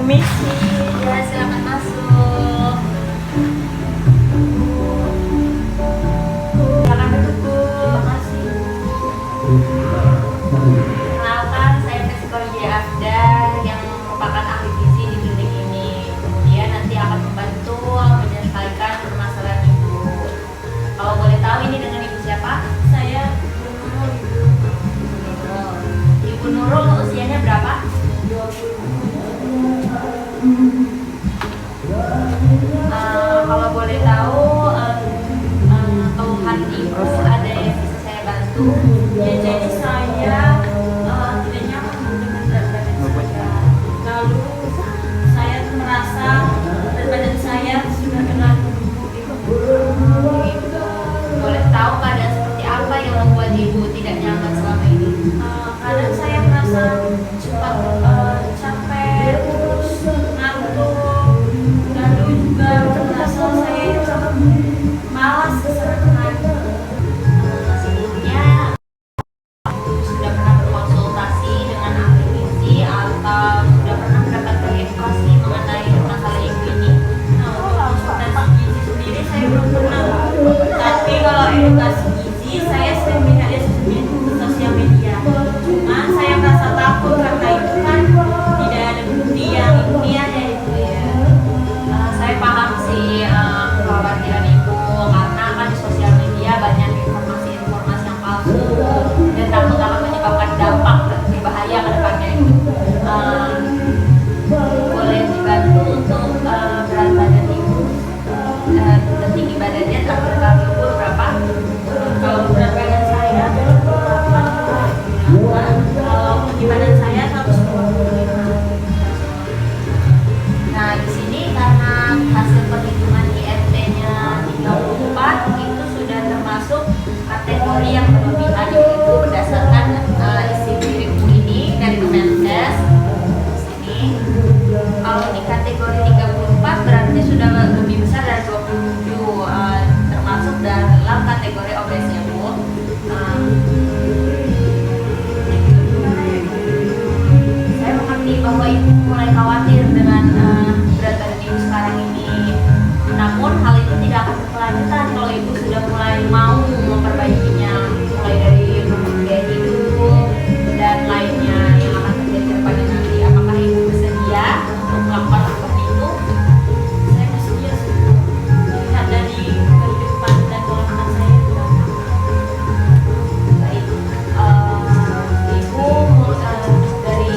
Permisi. Ya, silakan masuk. Silakan duduk, Bu. Makasih. Kenalkan, saya psikologi Afda yang merupakan ahli gizi di klinik ini. Kemudian nanti akan membantu menyelesaikan permasalahan Ibu. Kalau boleh tahu ini dengan Ibu siapa? Saya Bu Nurul, Ibu Nurul usianya berapa? 20. Kalau boleh tahu keluhan Ibu ada yang bisa saya bantu? Ya, jadi saya tidak nyaman dengan berat badan saya. Lalu saya merasa berat badan saya sudah terlalu gitu. Boleh tahu keadaan seperti apa yang membuat Ibu tidak nyaman selama ini? Kadang saya merasa cepat capek, terus ngantuk, lalu juga merasa saya malas keseharian. Sebelumnya Ibu sudah pernah berkonsultasi dengan ahli gizi atau sudah pernah mendapatkan edukasi mengenai masalah Ibu ini? Untuk konsultasi gizi sendiri saya belum pernah, tapi kalau edukasi gizi saya sering melihat di sosial media. Cuma saya merasa takut karena itu kan tidak ada bukti yang ilmiah ya itu ya. Saya paham sih kekhawatiran Ibu karena kan di sosial media banyak informasi-informasi yang palsu dan takut akan menyebabkan dampak lebih bahaya ke depannya itu. Boleh dibantu untuk berat badan Ibu dan tinggi badannya terakhir kali ukur berapa? Kalau berat badan saya 188, kalau tinggi badan saya 155. Nah, di sini karena hasil perhitungan IMT-nya 34 itu sudah termasuk kategori yang berlebihan yaitu berdasarkan isi diri Ibu ini dari Kemenkes. Di sini kalau di kategori 34 berarti sudah lebih besar dari 27, termasuk dalam kategori obes ya Bu. Saya mengerti bahwa Ibu mulai khawatir dengan berat badan Ibu sekarang ini. Namun hal itu tidak akan berkelanjutan kalau Ibu sudah mulai mau memperbaikinya, mulai dari gaya hidup dan lainnya yang akan terjadi ke depannya nanti. Apakah Ibu bersedia untuk melakukan perubahan itu? Saya bersedia sih. Lihat dari kehidupan dan pola makan saya itu Baik, Ibu dari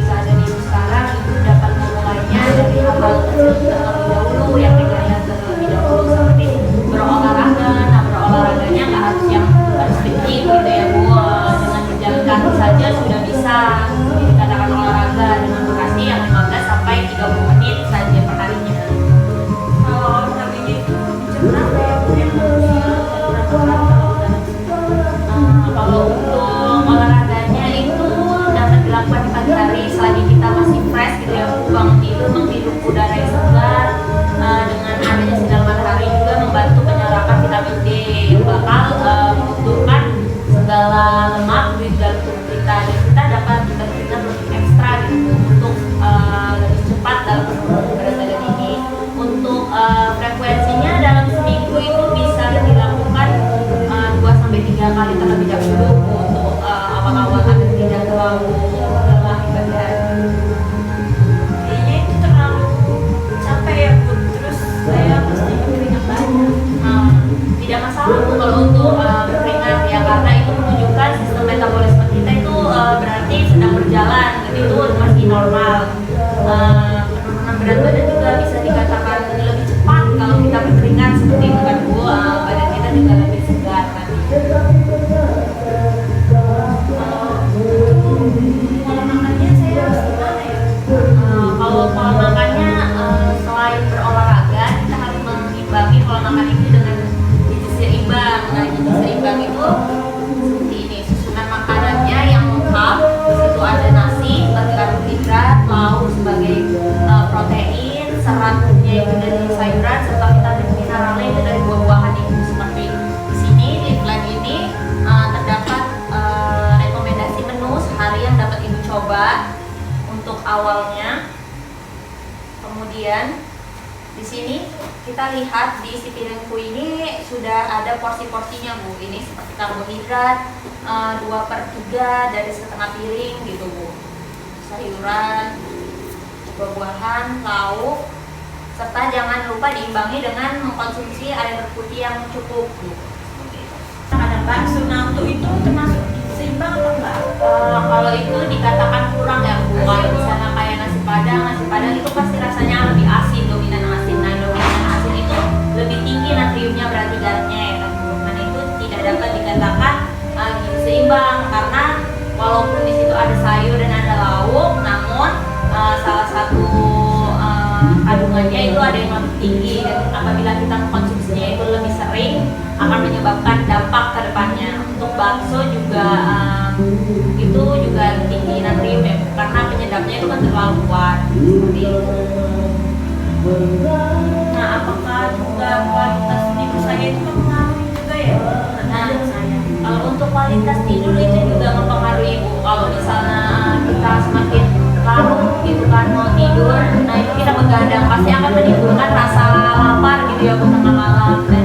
keadaan Ibu sekarang, Ibu dapat memulainya dari hal-hal kecil terlebih dahulu yang ringan terlebih dahulu seperti berolahraga. Nah, berolahraganya nggak harus yang harus penting gitu ya Bu. Dengan berjalan kaki saja sudah bisa dikatakan olahraga dengan durasi yang 15 sampai 30 menit saja per harinya. kalau olahraganya itu jam berapa ya Bu yang harusnya dan berapa kali kalau dalam Kalau untuk olahraganya itu dapat dilakukan di pagi hari selagi kita masih fresh gitu ya Bu, bangun tidur menghirup udara yang segar, dengan adanya sinar matahari juga membantu penyerapan vitamin D yang bakal menguntungkan segala lemak di dalam tubuh kita, dan kita dapat beraktivitas lebih ekstra gitu Bu, untuk lebih cepat dalam penurunan berat badan ini. Untuk frekuensinya dalam seminggu itu bisa dilakukan 2-3 kali terlebih dahulu untuk awal-awal agar tidak terlalu lelah di badan. kayaknya itu terlalu capek ya Bu, terus saya pasti berkeringat banyak. Tidak masalah Bu kalau untuk berkeringat ya, karena itu menunjukkan sistem metabolisme kita itu berarti sedang berjalan dan itu masih normal. Penurunan berat badan juga bisa dikatakan lebih cepat kalau kita berkeringat seperti itu kan Bu, badan kita juga lebih segar nanti. Pola makannya saya harus gimana ya? Kalau pola makannya selain berolahraga, kita harus mengimbangi pola makan itu dengan gizi seimbang. Nah, gizi seimbang itu seperti ini, susunan makanannya yang lengkap. Di situ ada nasi sebagai karbohidrat, lauk sebagai protein, seratnya itu dari sayuran, serta vitamin mineralnya itu dari buah-buahan itu seperti di sini di flag ini terdapat rekomendasi menu sehari yang dapat Ibu coba untuk awalnya. Kemudian di sini kita lihat di isi piringku ini sudah ada porsi-porsinya Bu. Ini seperti karbohidrat 2/3 dari setengah piring gitu Bu. Sayuran, buah-buahan, lauk, serta jangan lupa diimbangi dengan mengkonsumsi air putih yang cukup Bu. Ada bakso nato itu termasuk seimbang apa enggak? Kalau itu dikatakan kurang ya Bu. Kalau misalnya kayak nasi padang itu pasti rasanya lebih asin, dominan asin. Nah, dominan asin itu lebih tinggi natriumnya berarti zatnya ya kan Bu. Nah, itu tidak dapat dikatakan gizi seimbang karena walaupun di situ ada sayur dan ada lauk, namun salah satu kandungannya itu ada yang lebih tinggi, dan apabila kita mengkonsumsinya itu lebih sering akan menyebabkan dampak ke depannya. Untuk bakso juga itu juga tinggi natrium ya, karena penyedapnya itu kan terlalu kuat seperti itu. Nah, apakah juga kualitas tidur saya itu mempengaruhi juga ya? Nah, kalau untuk kualitas tidur itu juga mempengaruhi Bu. Kalau misalnya kita semakin larut gitu kan mau tidur, nah itu kita begadang pasti akan menimbulkan rasa lapar gitu ya Bu tengah malam, dan